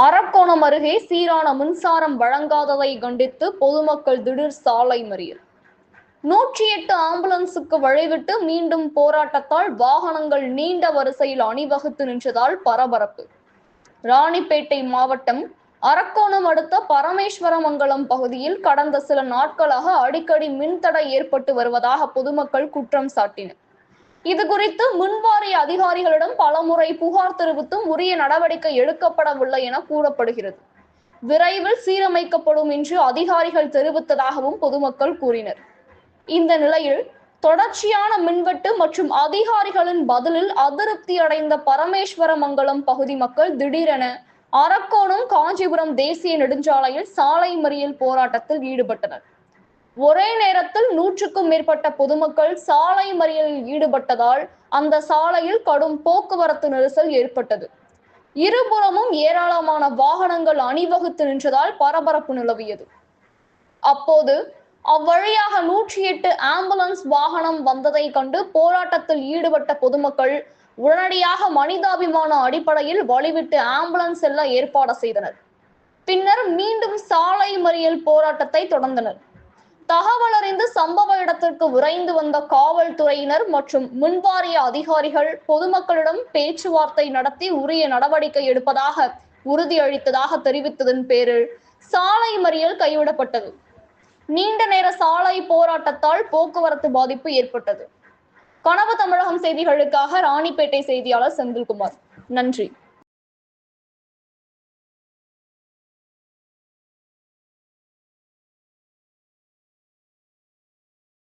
அரக்கோணம் அருகே சீரான மின்சாரம் வழங்காததை கண்டித்து பொதுமக்கள் திடீர் சாலை மறியல். 108 ஆம்புலன்ஸுக்கு வழிவிட்டு மீண்டும் போராட்டத்தால் வாகனங்கள் நீண்ட வரிசையில் அணிவகுத்து நின்றதால் பரபரப்பு. ராணிப்பேட்டை மாவட்டம் அரக்கோணம் அடுத்த பரமேஸ்வரமங்கலம் பகுதியில் கடந்த சில நாட்களாக அடிக்கடி மின்தடை ஏற்பட்டு வருவதாக பொதுமக்கள் குற்றம் சாட்டினர். இதுகுறித்து மின்வாரிய அதிகாரிகளிடம் பலமுறை புகார் தெரிவித்தும் உரிய நடவடிக்கை எடுக்கப்படவில்லை என கூறப்படுகிறது. விரைவில் சீரமைக்கப்படும் என்று அதிகாரிகள் தெரிவித்ததாகவும் பொதுமக்கள் கூறினர். இந்த நிலையில் தொடர்ச்சியான மின்வெட்டு மற்றும் அதிகாரிகளின் பதிலில் அதிருப்தி அடைந்த பரமேஸ்வரமங்கலம் பகுதி மக்கள் திடீரென அரக்கோணம் காஞ்சிபுரம் தேசிய நெடுஞ்சாலையில் சாலை மறியல் போராட்டத்தில் ஈடுபட்டனர். ஒரே நேரத்தில் 100க்கும் மேற்பட்ட பொதுமக்கள் சாலை மறியலில் ஈடுபட்டதால் அந்த சாலையில் கடும் போக்குவரத்து நெரிசல் ஏற்பட்டது. இருபுறமும் ஏராளமான வாகனங்கள் அணிவகுத்து நின்றதால் பரபரப்பு நிலவியது. அப்போது அவ்வழியாக 108 ஆம்புலன்ஸ் வாகனம் வந்ததை கண்டு போராட்டத்தில் ஈடுபட்ட பொதுமக்கள் உடனடியாக மனிதாபிமான அடிப்படையில் வழிவிட்டு ஆம்புலன்ஸ் செல்ல ஏற்பாடு செய்தனர். பின்னர் மீண்டும் சாலை மறியல் போராட்டத்தை தொடர்ந்தனர். தகவல் அறிந்து சம்பவ இடத்திற்கு விரைந்து வந்த காவல்துறையினர் மற்றும் மின்வாரிய அதிகாரிகள் பொதுமக்களிடம் பேச்சுவார்த்தை நடத்தி உரிய நடவடிக்கை எடுப்பதாக உறுதியளித்ததாக தெரிவித்ததன் பேரில் சாலை மறியல் கைவிடப்பட்டது. நீண்ட நேர சாலை போராட்டத்தால் போக்குவரத்து பாதிப்பு ஏற்பட்டது. கனவு தமிழகம் செய்திகளுக்காக ராணிப்பேட்டை செய்தியாளர் செந்தில்குமார். நன்றி.